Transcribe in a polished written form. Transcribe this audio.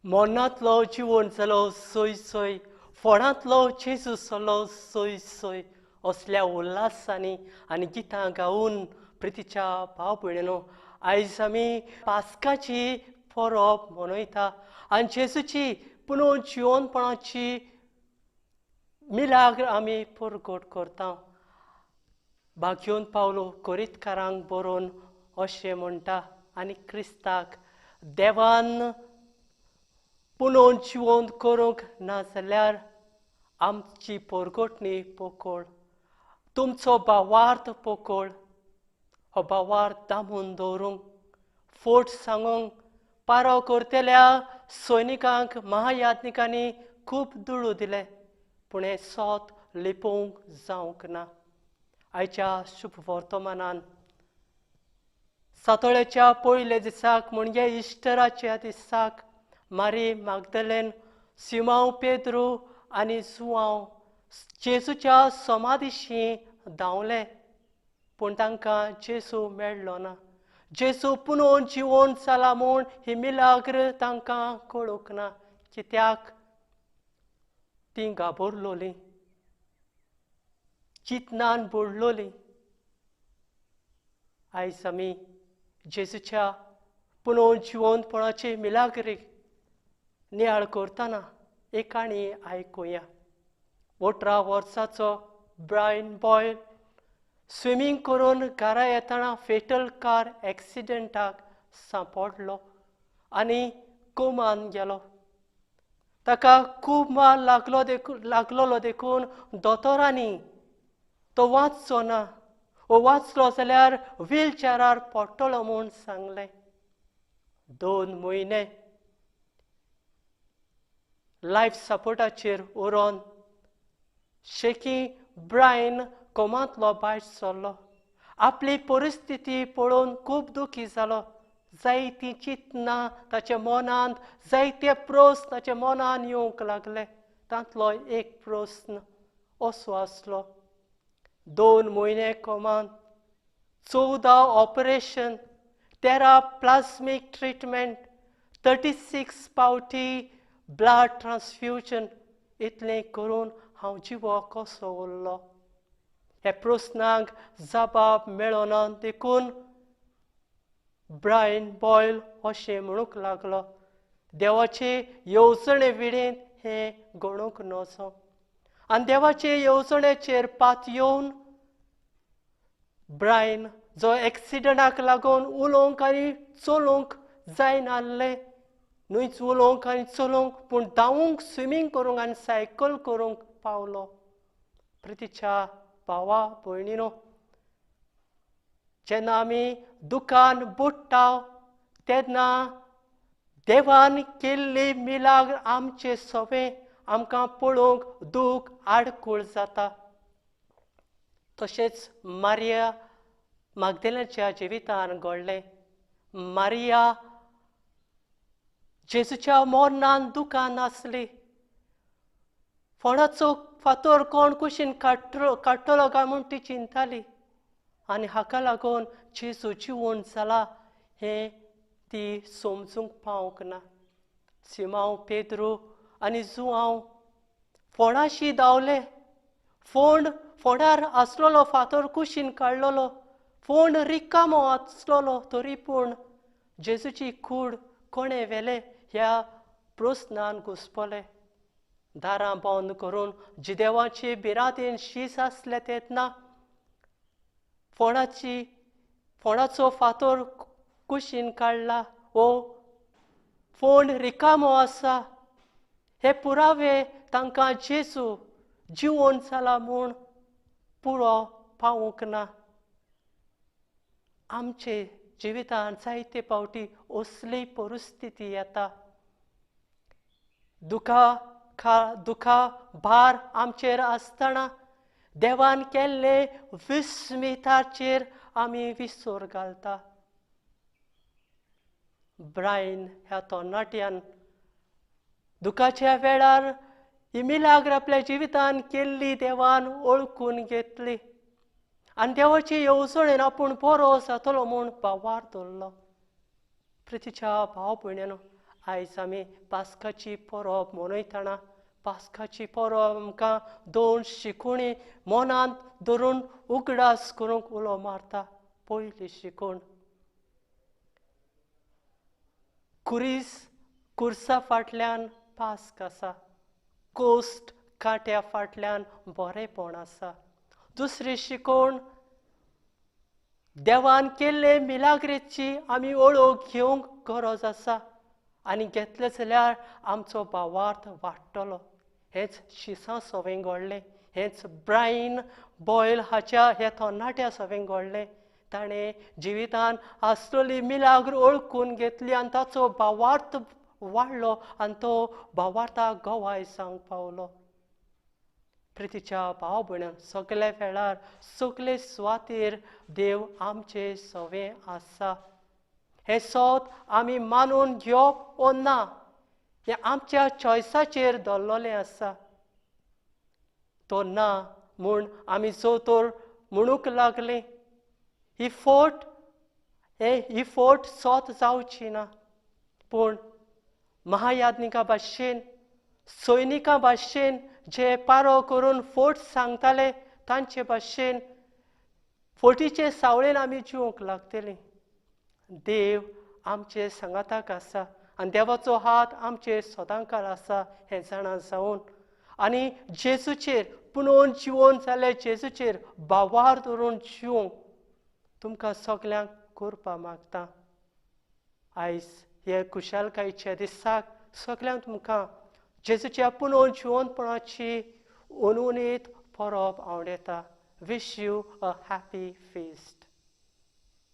मोनांतलो जिवन जालो सोय सोय, फोंडांतलो जेजू जालो सोय सोय असल्या उल्हासांनी आनी गितां गावून प्रितीच्या भाव भयणींनो, आयज आमी पास्काची परब मनयता आनी जेजूची पुनर्जिवनपणाची मिलाग्र आमी परगट करता. भाग्योन पावलो कोरिंतकारांक बरोवन अशें म्हणटा आनी क्रिस्ताक देवान पुनर्जिवन करूंक ना जाल्यार आमची परगटणी पोकळ, तुमचो भावार्थ पोकळ. हो भावार्थ दामून दवरूंक फोट सांगूंक पारो करतल्या सैनिकांक महायाज्ञिकांनी खूब दुडू दिले, पूण हें सोत लिपोवंक जावंक ना. आयच्या शुभ वर्तमानान सातोळ्याच्या पयल्या दिसाक म्हणजे इस्टराच्या दिसाक मारी मागदलेन, सिमांव पेद्रू आनी जुआंव जेजूच्या समाधीशी धांवले, पूण तांकां जेजू मेळ्ळो ना. जेजू पुनर्जिवन जाला म्हूण ही मिलाग्र तांकां कळूंक ना, कित्याक तीं घाबरलोलीं, चिंतनान बुडलोलीं. आयज आमी जेजूच्या पुनर्जिवनपणाचे मिलाग्रीक नियाळ करतना एक काणी आयकुया. 18 वर्साचो ब्रायन बॉयल स्विमींग करून घरा येतना फेटल कार एक्सिडेंटाक सांपडलो आनी कोमान गेलो. ताका खूब माल लागलोलो देखून दोतोरांनी तो वाचचो ना, वाचलो जाल्यार व्हीलचॅरार पडटलो म्हूण सांगलें. 2 म्हयने लायफ सपोर्टाचेर उरोन शेकी ब्रायन कोमांतलो भायर सरलो. आपली परिस्थिती पळोवन खूब दुखी जालो. जायतीं चिंतनां ताच्या मनांत, जायते प्रस्न ताच्या मनांत येवंक लागले. तांतलो एक प्रस्न असो आसलो: 2 म्हयने कोमांत, 14 ऑपरेशन, 13 प्लास्मीक ट्रिटमेंट, 36 पावटी ब्लड ट्रान्सफ्युजन, इतलें करून हांव जिवो कसो उरलो? ह्या प्रस्नांक जबाब मेळना देखून ब्रायन बॉयल अशें म्हणूंक लागलो, देवाचे येवजणे विडीत हें घडोवंक नजो. आनी देवाचे येवजणेचेर पात येवन ब्रायन, जो एक्सिडंटाक लागून उलोवंक आनी चलोवंक जायनासलें, न्हूच उलोवंक आनी चलोवंक, पूण धांवूंक, स्विमींग करूंक आनी सायकल करूंक पावलो. प्रितीच्या भावा भयणींनो, जेन्ना आमी दुखान बुडटा तेन्ना देवान केल्ली मिलाग्र आमचे सवें आमकां पळोवंक दूख आडखळ जाता. तशेंच मारिया मागदलेच्या जिवितान घडलें. मारिया जेजूच्या मरणान दुखान आसली. फोंडाचो फातर कोण कुशीन काडटलो काय म्हूण ती चिंताली, आनी हाका लागून जेजू जिवंत जाला हें ती समजूंक पावंक ना. सिमांव पेद्रू आनी जुआंव फोंडाशी धांवले. फोंडार आसलोलो फातर कुशीन काडलोलो. फोंड रिकामो आसलोलो, तरी पूण जेजूची कूड कोणें व्हेले ह्या प्रस्नान घुस्पले. दारां बंद करून जिदेवाचे बिरादेन शीस आसले तेन्ना फोंडाचो फातर कुशीन काडला, वो फोंड रिकामो आसा, हे पुरावे तांकां जेजू जिवंत जाला म्हूण पुरो पावूंक ना. आमचे जिवितांत जायते फावटी असली परिस्थिती येता. दुखा भार आमचेर आसतना देवान केल्ले विस्मिताचेर आमी विसर घालता. ब्रायन ह्या तरणाट्यान दुखाच्या वेळार ही मिलाग्र आपल्या जिवितान केल्ली देवान ओळखून घेतली आनी देवाचे येवजणेन आपूण बरो जातलो म्हूण भावार धरलो. प्रितीच्या भाव भयण्यांनो, आयज आमी पास्काची परब मनयतना पास्काची परब आमकां दोन शिकवणी मनांत धरून उगडास करूंक उलो मारता. पयली शिकवण, कुर्सा फाटल्यान पास्क आसा, कोस्ट काट्या फाटल्यान बरेपण आसा. दुसरी शिकवण, देवान केल्ले मिलाग्रेची आमी ओळख घेवंक गरज आसा आनी घेतले जाल्यार आमचो भावार्थ वाडटलो. हेच शिसा सवें घडलें. हेच ब्रायन बॉयल हाच्या ह्या तरणाट्या सवें घडलें. ताणें जिवितान आसलेली मिलाग्र ओळखून घेतली आनी ताचो भावार्थ वाडलो आनी तो भावार्थाक गवाय सांगूंक पावलो. प्रितीच्या भाव भयणां, सगळे वेळार सगळे सुवातेर देव आमचे सवें आसा. हें सत आमी मानून घेवप ओ ना हें आमच्या चॉयसाचेर दवरलेलें आसा. तो ना म्हूण आमी जोतोर म्हणूंक लागलीं. ही फोट सत जावची ना. पूण महायाज्ञिका भाशेन सैनिका भाशेन जे पारो करून फोट सांगताले तांचे भाशेन फोटीचे सावळेन आमी जिवंक लागतलीं. देव आमचे सांगाताक आसा आनी देवाचो हात आमचेर सदांकाळ आसा हें जाणा जावन आनी जेजूचेर पुनर्जीवन जाल्ले जेजूचेर भावार धरून जिवंक तुमकां सगल्यांक करपा मागता. आयज हे खुशालकायेच्या दिसाक सगल्यांक तुमकां जेजूच्या पुनर्जीवनपणाची उणीत परब आवडेता. Wish you a happy fest.